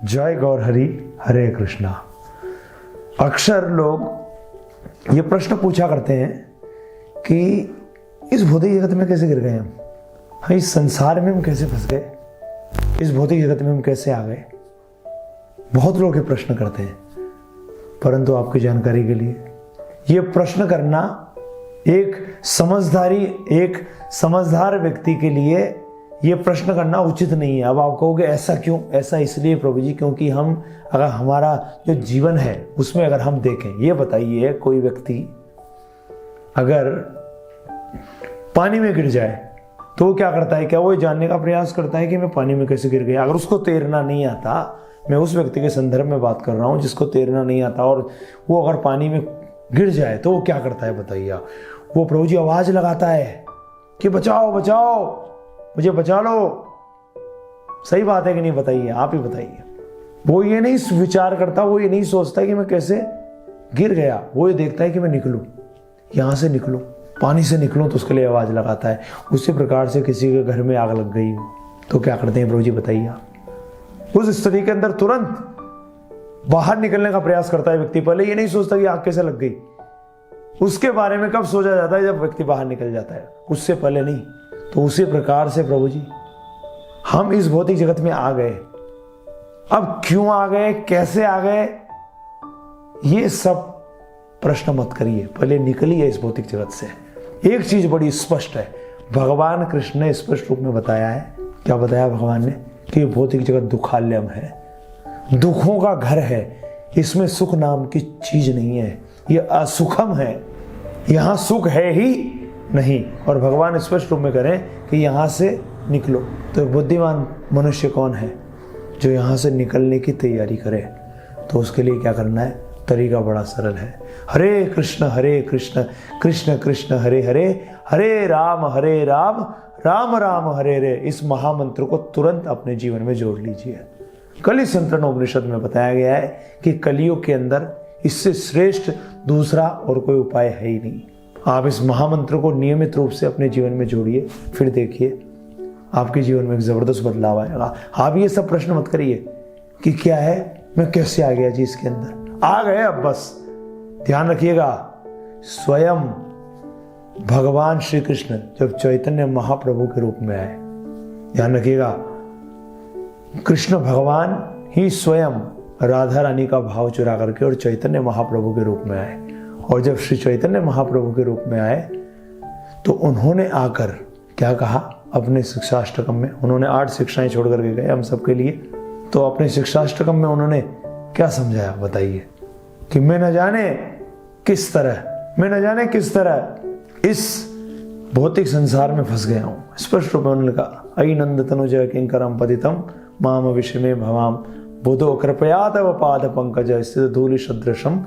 जय गौर हरि, हरे कृष्णा। अक्सर लोग ये प्रश्न पूछा करते हैं कि इस भौतिक जगत में कैसे गिर गए हम इस संसार में हम कैसे फंस गए, इस भौतिक जगत में हम कैसे आ गए। बहुत लोग ये प्रश्न करते हैं, परंतु आपकी जानकारी के लिए ये प्रश्न करना एक समझदार व्यक्ति के लिए ये प्रश्न करना उचित नहीं है। अब आप कहोगे ऐसा क्यों? ऐसा इसलिए प्रभु जी, क्योंकि हम अगर हमारा जो जीवन है उसमें अगर हम देखें, ये बताइए कोई व्यक्ति अगर पानी में गिर जाए तो वो क्या करता है? क्या वो जानने का प्रयास करता है कि मैं पानी में कैसे गिर गया? अगर उसको तैरना नहीं आता, मैं उस व्यक्ति के संदर्भ में बात कर रहा हूं जिसको तैरना नहीं आता, और वो अगर पानी में गिर जाए तो वो क्या करता है बताइए? वो प्रभु जी आवाज लगाता है कि बचाओ बचाओ, मुझे बचा लो। सही बात है कि नहीं? बताइए, आप ही बताइए। वो ये नहीं विचार करता, वो ये नहीं सोचता कि मैं कैसे गिर गया, वो ये देखता है कि मैं निकलूं, यहां से निकलूं, पानी से निकलूं, तो उसके लिए आवाज लगाता है। उसी प्रकार से किसी के घर में आग लग गई हो तो क्या करते हैं प्रभु जी बताइए? उस स्थिति के अंदर तुरंत बाहर निकलने का प्रयास करता है व्यक्ति। पहले ये नहीं सोचता कि आग कैसे लग गई, उसके बारे में कब सोचा जाता है? जब व्यक्ति बाहर निकल जाता है, उससे पहले नहीं। तो उसी प्रकार से प्रभु जी हम इस भौतिक जगत में आ गए। अब क्यों आ गए, कैसे आ गए, ये सब प्रश्न मत करिए, पहले निकलिए इस भौतिक जगत से। एक चीज बड़ी स्पष्ट है, भगवान कृष्ण ने स्पष्ट रूप में बताया है। क्या बताया भगवान ने? कि ये भौतिक जगत दुखालयम है, दुखों का घर है, इसमें सुख नाम की चीज नहीं है, ये असुखम है, यहां सुख है ही नहीं। और भगवान स्पष्ट रूप में करें कि यहां से निकलो। तो बुद्धिमान मनुष्य कौन है? जो यहां से निकलने की तैयारी करे। तो उसके लिए क्या करना है? तरीका बड़ा सरल है। हरे कृष्ण कृष्ण कृष्ण हरे हरे, हरे राम राम राम हरे हरे। इस महामंत्र को तुरंत अपने जीवन में जोड़ लीजिए। कलि संतरण उपनिषद में बताया गया है कि कलियुग के अंदर इससे श्रेष्ठ दूसरा और कोई उपाय है ही नहीं। आप इस महामंत्र को नियमित रूप से अपने जीवन में जोड़िए, फिर देखिए आपके जीवन में एक जबरदस्त बदलाव आएगा। आप ये सब प्रश्न मत करिए कि क्या है, मैं कैसे आ गया जी इसके अंदर। आ गए, अब बस ध्यान रखिएगा, स्वयं भगवान श्री कृष्ण जब चैतन्य महाप्रभु के रूप में आए, ध्यान रखिएगा, कृष्ण भगवान ही स्वयं राधा रानी का भाव चुरा करके और चैतन्य महाप्रभु के रूप में आए। और जब श्री चैतन्य महाप्रभु के रूप में आए तो उन्होंने आकर क्या कहा? अपने शिक्षाष्टकम में उन्होंने 8 शिक्षाएं छोड़ करके गए हम सबके लिए। तो अपने शिक्षाष्टकम में उन्होंने क्या समझाया बताइए? कि मैं न जाने किस तरह इस भौतिक संसार में फंस गया हूं। स्पष्ट रूप में उन्होंने कहा, अयि नंद तनुजय किंकरम पतितम माम विषय में भवाम बुधो कृपया तव पाद पंकज स्थित धूलि सदृशम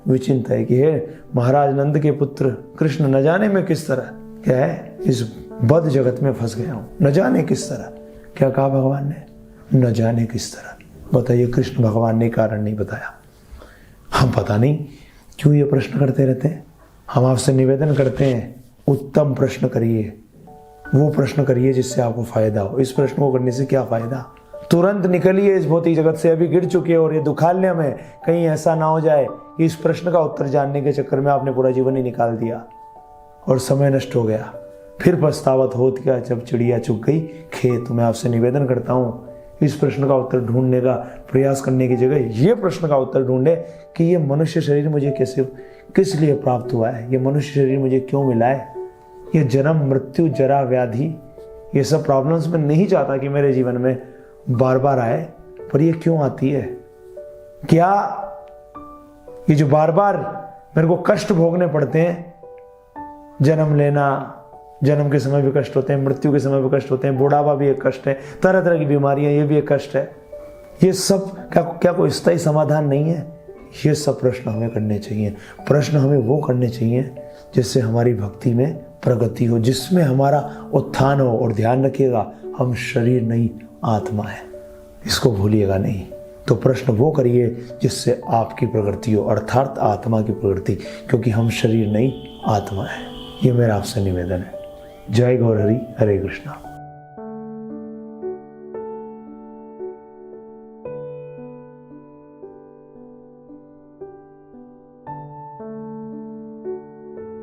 विचिंत है। कि हे महाराज नंद के पुत्र कृष्ण, न जाने में किस तरह क्या है इस बद जगत में फंस गया हूं, न जाने किस तरह। क्या कहा भगवान ने? न जाने किस तरह। बताइए, कृष्ण भगवान ने कारण नहीं बताया। हम पता नहीं क्यों ये प्रश्न करते रहते हैं। हम आपसे निवेदन करते हैं, उत्तम प्रश्न करिए, वो प्रश्न करिए जिससे आपको फायदा हो। इस प्रश्न को करने से क्या फायदा? तुरंत निकलिए इस भौतिक जगत से, अभी गिर चुके हो और ये दुखालय में। कहीं ऐसा ना हो जाए कि इस प्रश्न का उत्तर जानने के चक्कर में आपने पूरा जीवन ही निकाल दिया और समय नष्ट हो गया, फिर पछतावत होत क्या जब चिड़िया चुग गई खेत। मैं आपसे निवेदन करता हूँ, इस प्रश्न का उत्तर ढूंढने का प्रयास करने की जगह ये प्रश्न का उत्तर ढूंढे कि ये मनुष्य शरीर मुझे किस लिए प्राप्त हुआ है, ये मनुष्य शरीर मुझे क्यों मिला है। ये जन्म मृत्यु जरा व्याधि ये सब प्रॉब्लम्स में नहीं चाहता कि मेरे जीवन में बार बार आए, पर ये क्यों आती है? क्या ये जो बार बार मेरे को कष्ट भोगने पड़ते हैं, जन्म लेना, जन्म के समय भी कष्ट होते हैं, मृत्यु के समय भी कष्ट होते हैं, बुढ़ापा भी एक कष्ट है, तरह तरह की बीमारियां, ये भी एक कष्ट है, ये सब क्या कोई स्थायी समाधान नहीं है? ये सब प्रश्न हमें करने चाहिए। प्रश्न हमें वो करने चाहिए जिससे हमारी भक्ति में प्रगति हो, जिसमें हमारा उत्थान हो। और ध्यान रखिएगा, हम शरीर नहीं आत्मा है, इसको भूलिएगा नहीं। तो प्रश्न वो करिए जिससे आपकी प्रगति हो, अर्थात आत्मा की प्रगति, क्योंकि हम शरीर नहीं आत्मा है। ये मेरा आपसे निवेदन है। जय गौर हरि, हरे कृष्णा।